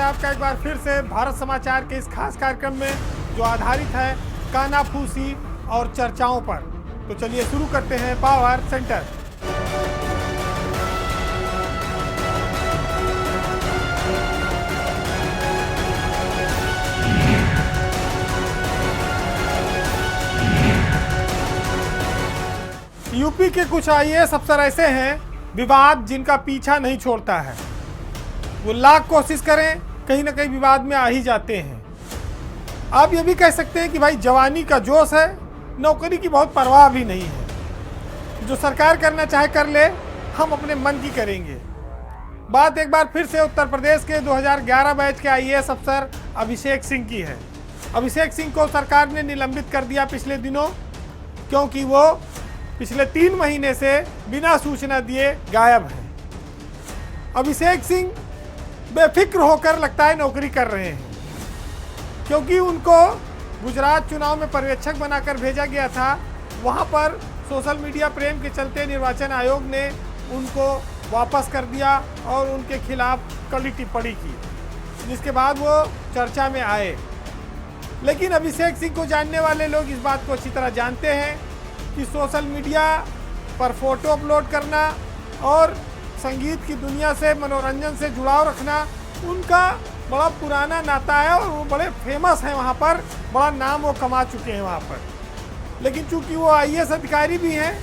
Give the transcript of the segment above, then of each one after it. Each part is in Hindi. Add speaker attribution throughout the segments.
Speaker 1: आपका एक बार फिर से भारत समाचार के इस खास कार्यक्रम में जो आधारित है कानाफूसी और चर्चाओं पर। तो चलिए शुरू करते हैं पावर सेंटर। यूपी के कुछ आईएएस अफसर ऐसे हैं, विवाद जिनका पीछा नहीं छोड़ता है। वो लाख कोशिश करें, कहीं ना कहीं विवाद में आ ही जाते हैं। आप ये भी कह सकते हैं कि भाई जवानी का जोश है, नौकरी की बहुत परवाह भी नहीं है। जो सरकार करना चाहे कर ले, हम अपने मन की करेंगे। बात एक बार फिर से उत्तर प्रदेश के 2011 बैच के आईएएस अफसर अभिषेक सिंह की है। अभिषेक सिंह को सरकार ने निलंबित कर दिया पिछले दिनों, क्योंकि वो पिछले 3 महीने से बिना सूचना दिए गायब हैं। अभिषेक सिंह बेफिक्र होकर लगता है नौकरी कर रहे हैं, क्योंकि उनको गुजरात चुनाव में पर्यवेक्षक बनाकर भेजा गया था। वहां पर सोशल मीडिया प्रेम के चलते निर्वाचन आयोग ने उनको वापस कर दिया और उनके खिलाफ कड़ी टिप्पणी की, जिसके बाद वो चर्चा में आए। लेकिन अभिषेक सिंह को जानने वाले लोग इस बात को अच्छी तरह जानते हैं कि सोशल मीडिया पर फोटो अपलोड करना और संगीत की दुनिया से, मनोरंजन से जुड़ाव रखना उनका बड़ा पुराना नाता है और वो बड़े फेमस हैं। वहाँ पर बड़ा नाम वो कमा चुके हैं वहाँ पर। लेकिन चूंकि वो आईएएस अधिकारी भी हैं,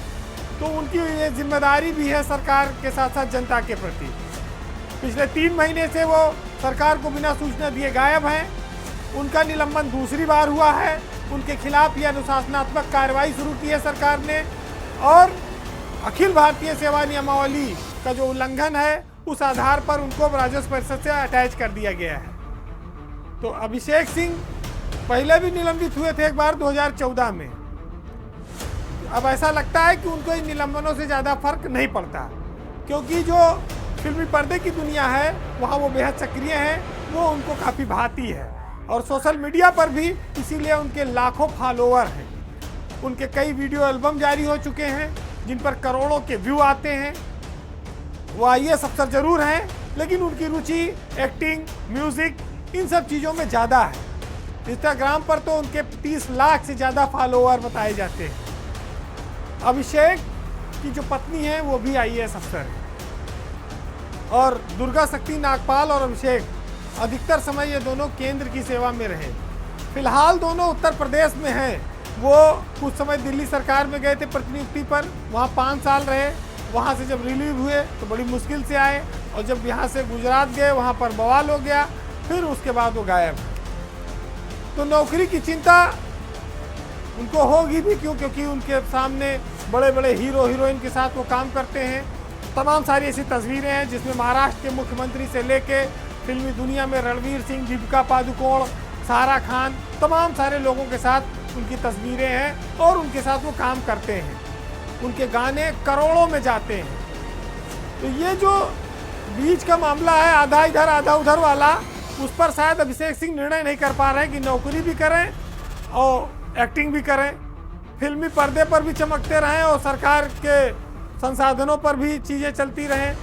Speaker 1: तो उनकी ये जिम्मेदारी भी है सरकार के साथ साथ जनता के प्रति। पिछले 3 महीने से वो सरकार को बिना सूचना दिए गायब हैं। उनका निलंबन दूसरी बार हुआ है। उनके खिलाफ ये अनुशासनात्मक कार्रवाई शुरू की है सरकार ने, और अखिल भारतीय सेवा नियमावली का जो उल्लंघन है, उस आधार पर उनको राजस्व परिषद से अटैच कर दिया गया है। तो अभिषेक सिंह पहले भी निलंबित हुए थे एक बार 2014 में। अब ऐसा लगता है कि उनको इन निलंबनों से ज़्यादा फर्क नहीं पड़ता, क्योंकि जो फिल्मी पर्दे की दुनिया है वहाँ वो बेहद सक्रिय हैं, वो उनको काफ़ी भाती है। और सोशल मीडिया पर भी इसीलिए उनके लाखों फॉलोअर हैं। उनके कई वीडियो एल्बम जारी हो चुके हैं जिन पर करोड़ों के व्यू आते हैं। वो आईएएस अफसर जरूर हैं, लेकिन उनकी रुचि एक्टिंग, म्यूजिक, इन सब चीज़ों में ज़्यादा है। इंस्टाग्राम पर तो उनके 30 लाख से ज़्यादा फॉलोअर बताए जाते हैं। अभिषेक की जो पत्नी है वो भी आईएएस अफसर है, और दुर्गा शक्ति नागपाल और अभिषेक अधिकतर समय ये दोनों केंद्र की सेवा में रहे। फिलहाल दोनों उत्तर प्रदेश में हैं। वो कुछ समय दिल्ली सरकार में गए थे प्रतिनियुक्ति पर, वहाँ 5 साल रहे। वहाँ से जब रिलीव हुए तो बड़ी मुश्किल से आए, और जब यहाँ से गुजरात गए वहाँ पर बवाल हो गया, फिर उसके बाद वो गायब। तो नौकरी की चिंता उनको होगी भी क्यों, क्योंकि उनके सामने बड़े बड़े हीरो हीरोइन के साथ वो काम करते हैं। तमाम सारी ऐसी तस्वीरें हैं जिसमें महाराष्ट्र के मुख्यमंत्री से लेके फिल्मी दुनिया में रणवीर सिंह, दीपिका पादुकोण, सारा खान, तमाम सारे लोगों के साथ उनकी तस्वीरें हैं और उनके साथ वो काम करते हैं। उनके गाने करोड़ों में जाते हैं। तो ये जो बीच का मामला है, आधा इधर आधा उधर वाला, उस पर शायद अभिषेक सिंह निर्णय नहीं कर पा रहे हैं कि नौकरी भी करें और एक्टिंग भी करें, फिल्मी पर्दे पर भी चमकते रहें और सरकार के संसाधनों पर भी चीज़ें चलती रहें।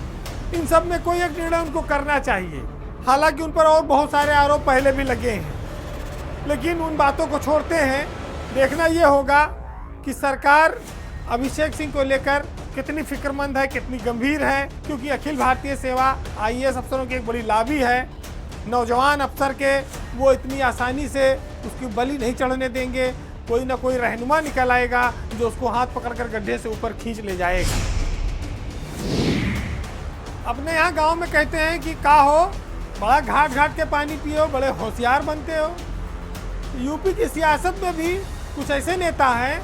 Speaker 1: इन सब में कोई एक निर्णय उनको करना चाहिए। हालांकि उन पर और बहुत सारे आरोप पहले भी लगे हैं, लेकिन उन बातों को छोड़ते हैं। देखना ये होगा कि सरकार अभिषेक सिंह को लेकर कितनी फिक्रमंद है, कितनी गंभीर है, क्योंकि अखिल भारतीय सेवा आईएएस अफसरों की एक बड़ी लॉबी है। नौजवान अफसर के वो इतनी आसानी से उसकी बलि नहीं चढ़ने देंगे। कोई ना कोई रहनुमा निकल आएगा जो उसको हाथ पकड़कर गड्ढे से ऊपर खींच ले जाएगा। अपने यहाँ गांव में कहते हैं कि का हो, बड़ा घाट घाट के पानी पियो, बड़े होशियार बनते हो। यूपी की सियासत में भी कुछ ऐसे नेता हैं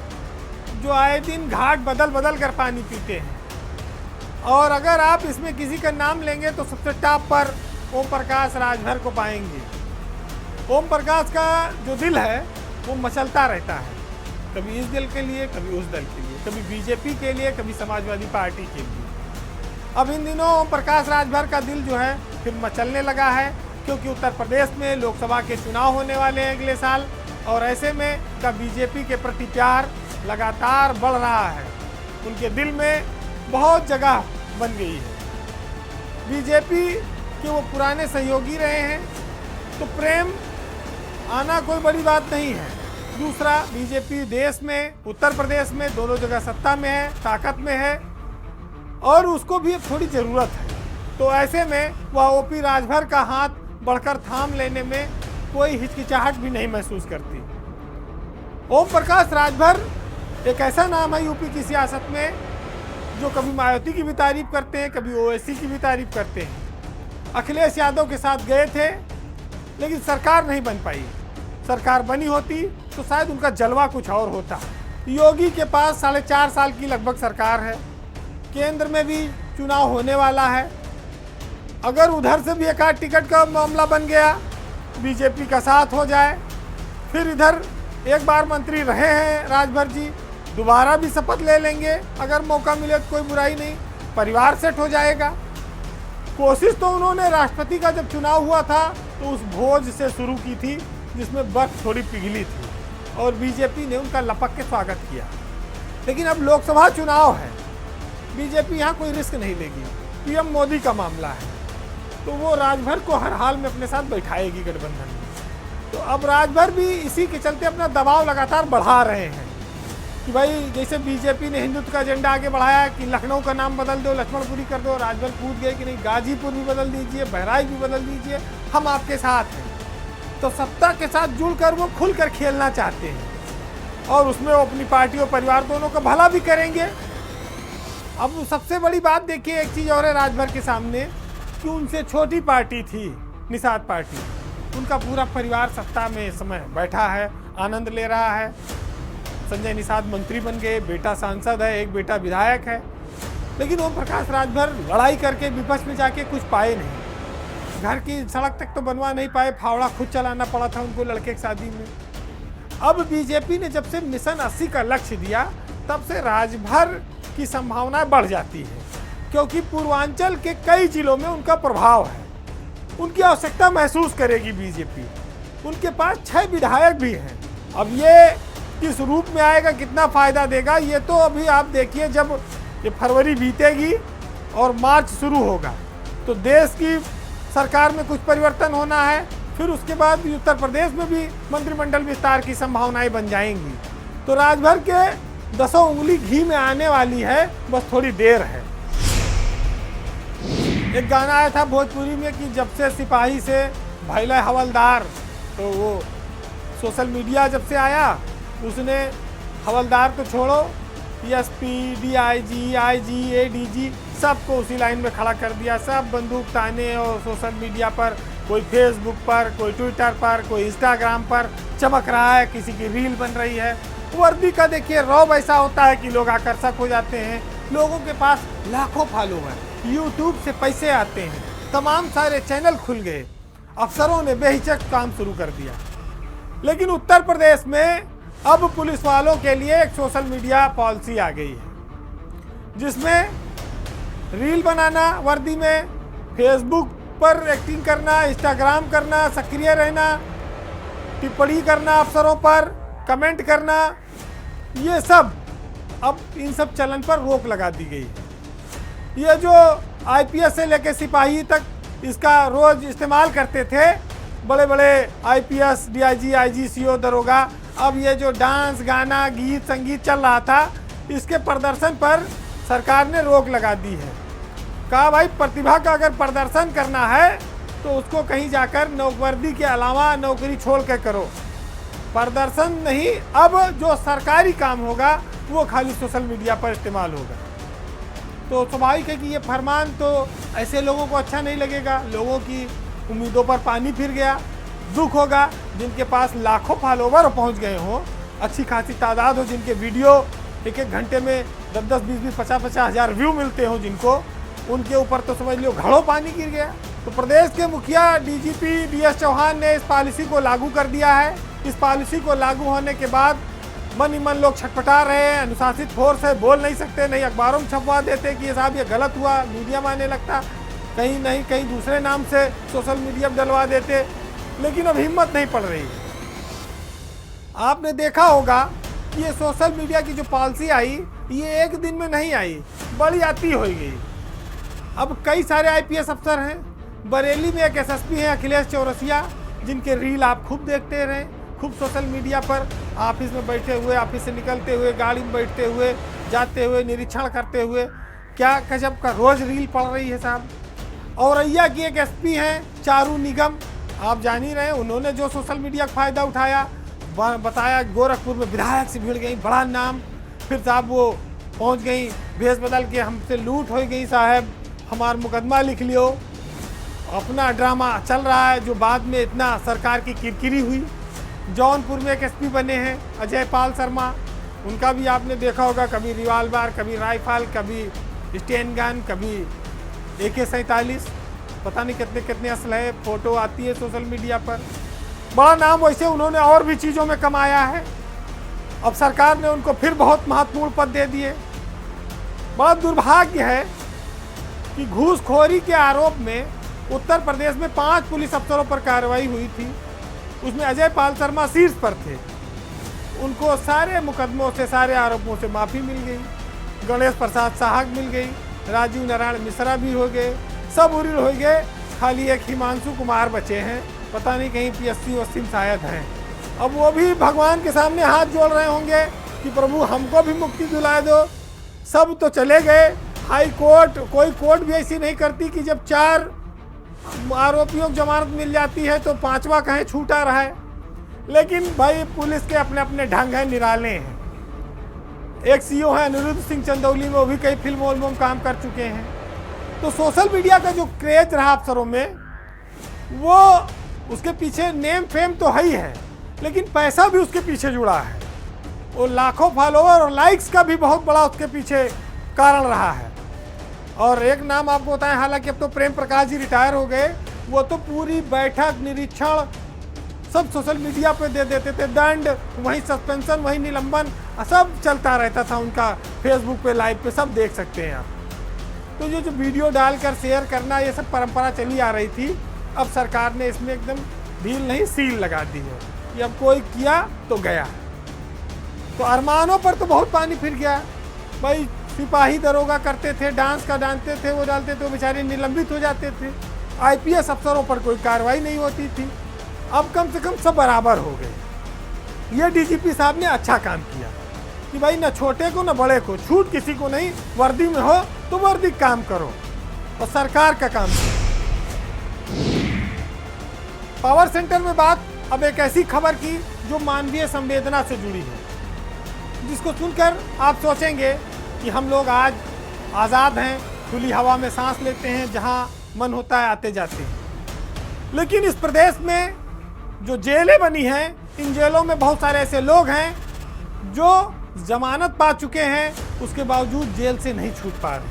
Speaker 1: जो आए दिन घाट बदल बदल कर पानी पीते हैं, और अगर आप इसमें किसी का नाम लेंगे तो सबसे टॉप पर ओम प्रकाश राजभर को पाएंगे। ओम प्रकाश का जो दिल है वो मचलता रहता है, कभी इस दल के लिए, कभी उस दल के लिए, कभी बीजेपी के लिए, कभी समाजवादी पार्टी के लिए। अब इन दिनों ओम प्रकाश राजभर का दिल जो है फिर मचलने लगा है, क्योंकि उत्तर प्रदेश में लोकसभा के चुनाव होने वाले हैं अगले साल, और ऐसे में का बीजेपी के प्रति प्यार लगातार बढ़ रहा है। उनके दिल में बहुत जगह बन गई है। बीजेपी के वो पुराने सहयोगी रहे हैं, तो प्रेम आना कोई बड़ी बात नहीं है। दूसरा, बीजेपी देश में, उत्तर प्रदेश में दोनों जगह सत्ता में है, ताकत में है और उसको भी अब थोड़ी ज़रूरत है। तो ऐसे में वह ओपी राजभर का हाथ बढ़कर थाम लेने में कोई हिचकिचाहट भी नहीं महसूस करती। ओम प्रकाश राजभर एक ऐसा नाम है यूपी की सियासत में जो कभी मायावती की भी तारीफ करते हैं, कभी ओवैसी की भी तारीफ करते हैं। अखिलेश यादव के साथ गए थे लेकिन सरकार नहीं बन पाई। सरकार बनी होती तो शायद उनका जलवा कुछ और होता। योगी के पास 4.5 साल की लगभग सरकार है, केंद्र में भी चुनाव होने वाला है। अगर उधर से भी एक आध टिकट का मामला बन गया, बीजेपी का साथ हो जाए, फिर इधर एक बार मंत्री रहे हैं राजभर जी, दोबारा भी शपथ ले लेंगे, अगर मौका मिले तो कोई बुराई नहीं, परिवार सेट हो जाएगा। कोशिश तो उन्होंने राष्ट्रपति का जब चुनाव हुआ था तो उस भोज से शुरू की थी जिसमें बर्फ थोड़ी पिघली थी और बीजेपी ने उनका लपक के स्वागत किया। लेकिन अब लोकसभा चुनाव है, बीजेपी यहाँ कोई रिस्क नहीं लेगी। पीएम मोदी का मामला है तो वो राजभर को हर हाल में अपने साथ बैठाएगी गठबंधन में। तो अब राजभर भी इसी के चलते अपना दबाव लगातार बढ़ा रहे हैं कि भाई जैसे बीजेपी ने हिंदुत्व का एजेंडा आगे बढ़ाया कि लखनऊ का नाम बदल दो, लक्ष्मणपुरी कर दो, राजभर पूछ गए कि नहीं गाजीपुर भी बदल दीजिए, बहराइच भी बदल दीजिए, हम आपके साथ हैं। तो सत्ता के साथ जुड़कर वो खुलकर खेलना चाहते हैं और उसमें वो अपनी पार्टी और परिवार दोनों का भला भी करेंगे। अब सबसे बड़ी बात देखिए, एक चीज़ और है राजभर के सामने कि उनसे छोटी पार्टी थी निषाद पार्टी, उनका पूरा परिवार सत्ता में इस समय बैठा है, आनंद ले रहा है। संजय निषाद मंत्री बन गए, बेटा सांसद है, एक बेटा विधायक है। लेकिन ओम प्रकाश राजभर लड़ाई करके विपक्ष में जाके कुछ पाए नहीं, घर की सड़क तक तो बनवा नहीं पाए, फावड़ा खुद चलाना पड़ा था उनको लड़के की शादी में। अब बीजेपी ने जब से मिशन 80 का लक्ष्य दिया तब से राजभर की संभावनाएं बढ़ जाती है, क्योंकि पूर्वांचल के कई जिलों में उनका प्रभाव है, उनकी आवश्यकता महसूस करेगी बीजेपी। उनके पास 6 विधायक भी हैं। अब ये किस रूप में आएगा, कितना फायदा देगा, ये तो अभी आप देखिए। जब ये फरवरी बीतेगी और मार्च शुरू होगा तो देश की सरकार में कुछ परिवर्तन होना है, फिर उसके बाद उत्तर प्रदेश में भी मंत्रिमंडल विस्तार की संभावनाएं बन जाएंगी। तो राजभर के 10 उंगली घी में आने वाली है, बस थोड़ी देर है। एक गाना आया था भोजपुरी में कि जब से सिपाही से भैले हवलदार, तो वो सोशल मीडिया जब से आया उसने हवलदार तो छोड़ो, एसपी, डीआईजी, आईजी, एडीजी सबको उसी लाइन में खड़ा कर दिया। सब बंदूक ताने और सोशल मीडिया पर, कोई फेसबुक पर, कोई ट्विटर पर, कोई इंस्टाग्राम पर चमक रहा है, किसी की रील बन रही है। वर्दी का देखिए रौब ऐसा होता है कि लोग आकर्षक हो जाते हैं। लोगों के पास लाखों फॉलोवर, यूट्यूब से पैसे आते हैं, तमाम सारे चैनल खुल गए, अफसरों ने बेहिचक काम शुरू कर दिया। लेकिन उत्तर प्रदेश में अब पुलिस वालों के लिए एक सोशल मीडिया पॉलिसी आ गई है जिसमें रील बनाना वर्दी में, फेसबुक पर एक्टिंग करना, इंस्टाग्राम करना, सक्रिय रहना, टिप्पणी करना अफसरों पर, कमेंट करना, ये सब अब इन सब चलन पर रोक लगा दी गई है। ये जो आईपीएस से लेकर सिपाही तक इसका रोज इस्तेमाल करते थे, बड़े बड़े आईपीएस, डीआईजी, आईजी, सीओ, दरोगा, अब ये जो डांस, गाना, गीत, संगीत चल रहा था, इसके प्रदर्शन पर सरकार ने रोक लगा दी है। कहा भाई प्रतिभा का अगर प्रदर्शन करना है तो उसको कहीं जाकर वर्दी के अलावा नौकरी छोड़ के करो, प्रदर्शन नहीं। अब जो सरकारी काम होगा वो खाली सोशल मीडिया पर इस्तेमाल होगा। तो स्वाभाविक है कि ये फरमान तो ऐसे लोगों को अच्छा नहीं लगेगा, लोगों की उम्मीदों पर पानी फिर गया। दुख होगा जिनके पास लाखों फॉलोवर पहुंच गए हों, अच्छी खासी तादाद हो, जिनके वीडियो एक घंटे में 10-10, 20-20, 50-50 हज़ार व्यू मिलते हों जिनको, उनके ऊपर तो समझ लो घड़ों पानी गिर गया। तो प्रदेश के मुखिया डीजीपी डीएस चौहान ने इस पॉलिसी को लागू कर दिया है। इस पॉलिसी को लागू होने के बाद मन ही मन लोग छटपटा रहे हैं। अनुशासित फोर्स है, बोल नहीं सकते, नहीं अखबारों में छपवा देते कि ये साहब ये गलत हुआ, मीडिया में आने लगता, कहीं नहीं कहीं दूसरे नाम से सोशल मीडिया में डलवा देते, लेकिन अब हिम्मत नहीं पड़ रही। आपने देखा होगा कि ये सोशल मीडिया की जो पॉलिसी आई, ये एक दिन में नहीं आई, बड़ी आती हो गई। अब कई सारे आईपीएस अफसर हैं, बरेली में एक एसएसपी हैं अखिलेश चौरसिया, जिनके रील आप खूब देखते रहे, खूब सोशल मीडिया पर ऑफिस में बैठे हुए, ऑफिस से निकलते हुए, गाड़ी में बैठते हुए, जाते हुए, निरीक्षण करते हुए, क्या गजब का रोज रील पड़ रही है साहब। औरैया की एक एसपी हैं चारू निगम, आप जान ही रहे हैं, उन्होंने जो सोशल मीडिया का फ़ायदा उठाया, बताया गोरखपुर में विधायक से भिड़ गई, बड़ा नाम, फिर साहब वो पहुंच गई भेष बदल के, हमसे लूट हो गई साहब, हमारा मुकदमा लिख लियो। अपना ड्रामा चल रहा है, जो बाद में इतना सरकार की किरकिरी हुई। जौनपुर में एक एसपी बने हैं अजय पाल शर्मा, उनका भी आपने देखा होगा, कभी रिवाल्वर, कभी राइफल, कभी स्टेन गन, कभी AK-47, पता नहीं कितने कितने असलहे, फ़ोटो आती है सोशल मीडिया पर। बड़ा नाम, वैसे उन्होंने और भी चीज़ों में कमाया है। अब सरकार ने उनको फिर बहुत महत्वपूर्ण पद दे दिए। बड़ा दुर्भाग्य है कि घूसखोरी के आरोप में उत्तर प्रदेश में 5 पुलिस अफसरों पर कार्रवाई हुई थी, उसमें अजय पाल शर्मा शीर्ष पर थे। उनको सारे मुकदमों से, सारे आरोपों से माफ़ी मिल गई, गणेश प्रसाद साहब मिल गई, राजीव नारायण मिश्रा भी हो गए, सब उरिल हो गए, खाली एक हिमांशु कुमार बचे हैं, पता नहीं कहीं PSC शायद हैं। अब वो भी भगवान के सामने हाथ जोड़ रहे होंगे कि प्रभु हमको भी मुक्ति दिला दो। सब तो चले गए, हाई कोर्ट, कोई कोर्ट भी ऐसी नहीं करती कि जब 4 आरोपियों को जमानत मिल जाती है तो 5वां कहीं छूटा रहा है। लेकिन भाई पुलिस के अपने अपने ढंग हैं, निराले हैं। एक CO है अनिरुद्ध सिंह चंदौली में, वो भी कई फिल्मों में काम कर चुके हैं। तो सोशल मीडिया का जो क्रेज रहा अफसरों में, वो उसके पीछे नेम फेम तो है ही है, लेकिन पैसा भी उसके पीछे जुड़ा है। वो लाखों फॉलोअर और लाइक्स का भी बहुत बड़ा उसके पीछे कारण रहा है। और एक नाम आपको बताएं, हालांकि अब तो प्रेम प्रकाश जी रिटायर हो गए, वो तो पूरी बैठक, निरीक्षण सब सोशल मीडिया पे दे देते थे, दंड, वहीं सस्पेंशन, वहीं निलंबन, सब चलता रहता था उनका फेसबुक पे, लाइव पे, सब देख सकते हैं आप। तो ये जो वीडियो डालकर शेयर करना, ये सब परंपरा चली आ रही थी। अब सरकार ने इसमें एकदम ढील नहीं, सील लगा दी है कि अब कोई किया तो गया। तो अरमानों पर तो बहुत पानी फिर गया भाई। सिपाही दरोगा करते थे, डांस का डालते थे, वो डालते थे, वो बेचारे निलंबित हो जाते थे। IPS अफसरों पर कोई कार्रवाई नहीं होती थी। अब कम से कम सब बराबर हो गए। ये DGP साहब ने अच्छा काम किया कि भाई न छोटे को न बड़े को छूट किसी को नहीं, वर्दी में हो तो वर्दी काम करो और सरकार का काम करो। पावर सेंटर में बात अब एक ऐसी खबर की जो मानवीय संवेदना से जुड़ी है, जिसको सुनकर आप सोचेंगे कि हम लोग आज आज़ाद हैं, खुली हवा में सांस लेते हैं, जहां मन होता है आते जाते हैं। लेकिन इस प्रदेश में जो जेलें बनी हैं, इन जेलों में बहुत सारे ऐसे लोग हैं जो जमानत पा चुके हैं, उसके बावजूद जेल से नहीं छूट पा रहे,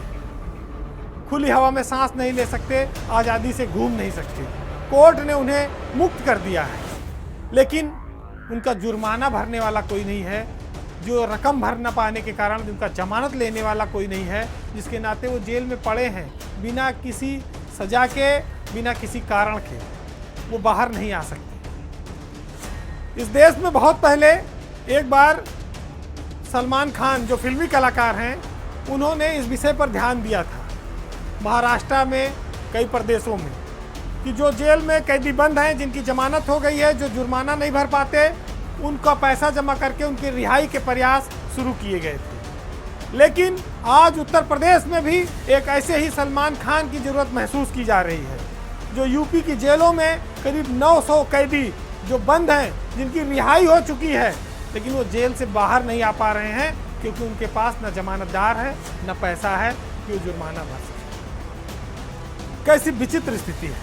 Speaker 1: खुली हवा में सांस नहीं ले सकते, आज़ादी से घूम नहीं सकते। कोर्ट ने उन्हें मुक्त कर दिया है, लेकिन उनका जुर्माना भरने वाला कोई नहीं है, जो रकम भर न पाने के कारण उनका जमानत लेने वाला कोई नहीं है, जिसके नाते वो जेल में पड़े हैं बिना किसी सजा के, बिना किसी कारण के वो बाहर नहीं आ सकते। इस देश में बहुत पहले एक बार सलमान खान जो फिल्मी कलाकार हैं, उन्होंने इस विषय पर ध्यान दिया था महाराष्ट्र में, कई प्रदेशों में, कि जो जेल में कैदी बंद हैं, जिनकी जमानत हो गई है, जो जुर्माना नहीं भर पाते, उनका पैसा जमा करके उनकी रिहाई के प्रयास शुरू किए गए थे। लेकिन आज उत्तर प्रदेश में भी एक ऐसे ही सलमान खान की ज़रूरत महसूस की जा रही है, जो यूपी की जेलों में करीब 900 कैदी जो बंद हैं, जिनकी रिहाई हो चुकी है, लेकिन वो जेल से बाहर नहीं आ पा रहे हैं क्योंकि उनके पास न जमानतदार है, न पैसा है कि वो जुर्माना भर सके। कैसी विचित्र स्थिति है।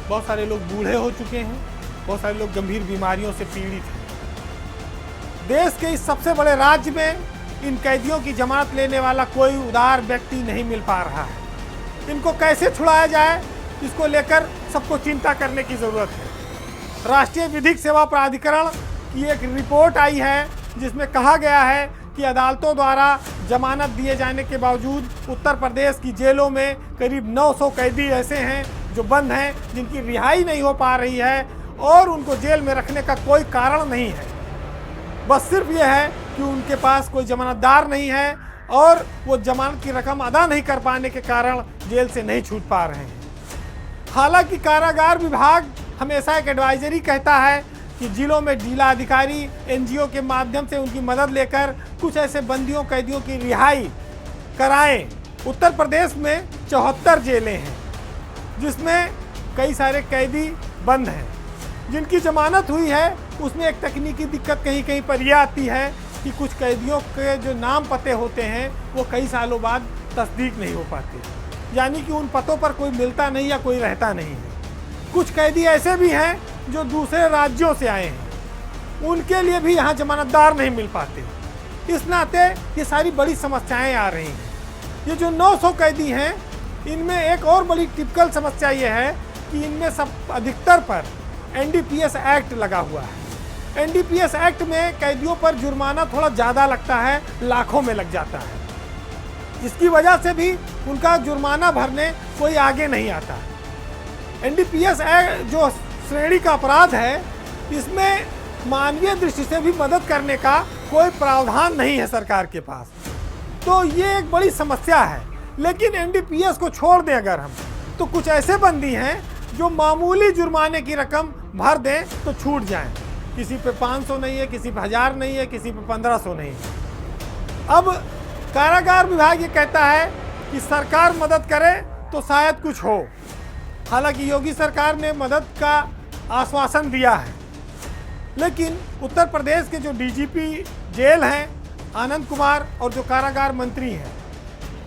Speaker 1: बहुत सारे लोग बूढ़े हो चुके हैं, बहुत सारे लोग गंभीर बीमारियों से पीड़ित हैं। देश के इस सबसे बड़े राज्य में इन कैदियों की जमानत लेने वाला कोई उदार व्यक्ति नहीं मिल पा रहा है। इनको कैसे छुड़ाया जाए, इसको लेकर सबको चिंता करने की ज़रूरत है। राष्ट्रीय विधिक सेवा प्राधिकरण की एक रिपोर्ट आई है, जिसमें कहा गया है कि अदालतों द्वारा जमानत दिए जाने के बावजूद उत्तर प्रदेश की जेलों में करीब 900 कैदी ऐसे हैं जो बंद हैं, जिनकी रिहाई नहीं हो पा रही है और उनको जेल में रखने का कोई कारण नहीं है। बस सिर्फ ये है कि उनके पास कोई जमानतदार नहीं है और वो जमानत की रकम अदा नहीं कर पाने के कारण जेल से नहीं छूट पा रहे हैं। हालांकि कारागार विभाग हमेशा एक एडवाइजरी कहता है कि जिलों में जिला अधिकारी एनजीओ के माध्यम से उनकी मदद लेकर कुछ ऐसे बंदियों कैदियों की रिहाई कराएं। उत्तर प्रदेश में 74 जेलें हैं जिसमें कई सारे कैदी बंद हैं। जिनकी जमानत हुई है उसमें एक तकनीकी दिक्कत कहीं कहीं पर यह आती है कि कुछ कैदियों के जो नाम पते होते हैं वो कई सालों बाद तस्दीक नहीं हो पाते, यानी कि उन पतों पर कोई मिलता नहीं या कोई रहता नहीं है। कुछ कैदी ऐसे भी हैं जो दूसरे राज्यों से आए हैं, उनके लिए भी यहाँ जमानतदार नहीं मिल पाते। इस नाते ये सारी बड़ी समस्याएं आ रही हैं। ये जो 900 कैदी हैं इनमें एक और बड़ी टिपिकल समस्या ये है कि इनमें सब अधिकतर पर एनडीपीएस एक्ट लगा हुआ है। एनडीपीएस एक्ट में कैदियों पर जुर्माना थोड़ा ज़्यादा लगता है, लाखों में लग जाता है। इसकी वजह से भी उनका जुर्माना भरने कोई आगे नहीं आता। एनडीपीएस एक्ट जो श्रेणी का अपराध है इसमें मानवीय दृष्टि से भी मदद करने का कोई प्रावधान नहीं है सरकार के पास, तो ये एक बड़ी समस्या है। लेकिन एनडीपीएस को छोड़ दें अगर हम, तो कुछ ऐसे बंदी हैं जो मामूली जुर्माने की रकम भर दें तो छूट जाएं। किसी पे 500 नहीं है, किसी पे 1000 नहीं है, किसी पे 1500 नहीं है। अब कारागार विभाग ये कहता है कि सरकार मदद करे तो शायद कुछ हो। हालांकि योगी सरकार ने मदद का आश्वासन दिया है, लेकिन उत्तर प्रदेश के जो डीजीपी जेल हैं आनंद कुमार और जो कारागार मंत्री हैं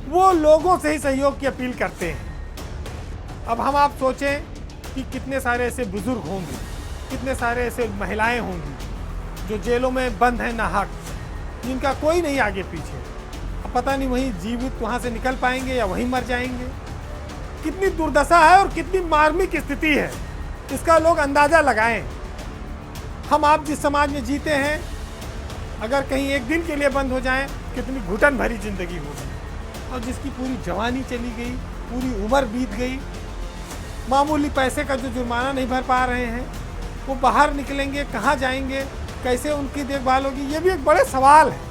Speaker 1: वो लोगों से ही सहयोग की अपील करते हैं। अब हम आप सोचें कि कितने सारे ऐसे बुजुर्ग होंगे, कितने सारे ऐसे महिलाएं होंगी जो जेलों में बंद हैं नाहक, जिनका कोई नहीं आगे पीछे। अब पता नहीं वहीं जीवित वहाँ से निकल पाएंगे या वहीं मर जाएंगे। कितनी दुर्दशा है और कितनी मार्मिक स्थिति है, इसका लोग अंदाज़ा लगाएं। हम आप जिस समाज में जीते हैं, अगर कहीं एक दिन के लिए बंद हो जाएं, कितनी घुटन भरी जिंदगी होगी। और जिसकी पूरी जवानी चली गई, पूरी उम्र बीत गई, मामूली पैसे का जो जुर्माना नहीं भर पा रहे हैं, वो बाहर निकलेंगे कहाँ जाएंगे, कैसे उनकी देखभाल होगी, ये भी एक बड़े सवाल है।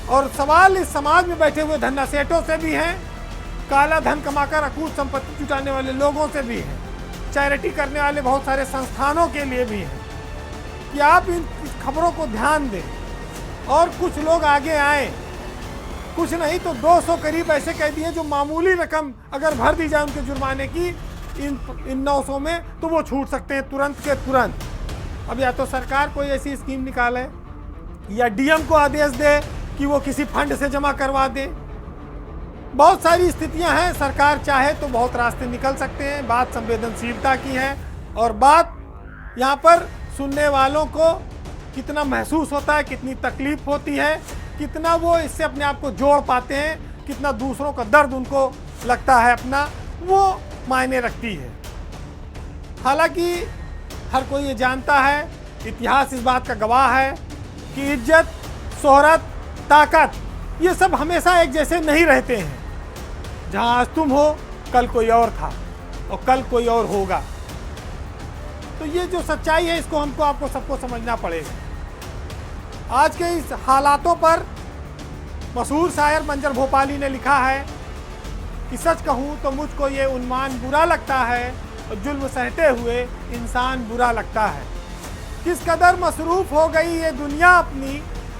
Speaker 1: और सवाल इस समाज में बैठे हुए धन्ना सेठों से भी हैं, काला धन कमाकर अकूत संपत्ति जुटाने वाले लोगों से भी हैं, चैरिटी करने वाले बहुत सारे संस्थानों के लिए भी हैं कि आप इन खबरों को ध्यान दें और कुछ लोग आगे आए। कुछ नहीं तो 200 करीब ऐसे कैदी हैं जो मामूली रकम अगर भर दी जाए उनके जुर्माने की इन 900 में, तो वो छूट सकते हैं तुरंत के तुरंत। अब या तो सरकार कोई ऐसी स्कीम निकाले या डीएम को आदेश दे कि वो किसी फंड से जमा करवा दे। बहुत सारी स्थितियां हैं, सरकार चाहे तो बहुत रास्ते निकल सकते हैं। बात संवेदनशीलता की है और बात यहाँ पर सुनने वालों को कितना महसूस होता है, कितनी तकलीफ होती है, कितना वो इससे अपने आप को जोड़ पाते हैं, कितना दूसरों का दर्द उनको लगता है अपना, वो मायने रखती है। हालांकि हर कोई ये जानता है, इतिहास इस बात का गवाह है कि इज्जत, शोहरत, ताकत ये सब हमेशा एक जैसे नहीं रहते हैं। जहां आज तुम हो कल कोई और था और कल कोई और होगा। तो ये जो सच्चाई है इसको हमको आपको सबको समझना पड़ेगा। आज के इस हालातों पर मशहूर शायर मंजर भोपाली ने लिखा है कि सच कहूँ तो मुझको ये उन्मान बुरा लगता है और जुल्म सहते हुए इंसान बुरा लगता है। किस कदर मसरूफ़ हो गई ये दुनिया अपनी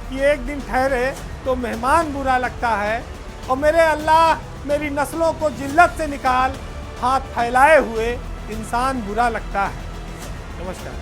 Speaker 1: कि एक दिन ठहरे तो मेहमान बुरा लगता है। और मेरे अल्लाह मेरी नस्लों को जिल्लत से निकाल, हाथ फैलाए हुए इंसान बुरा लगता है। नमस्कार।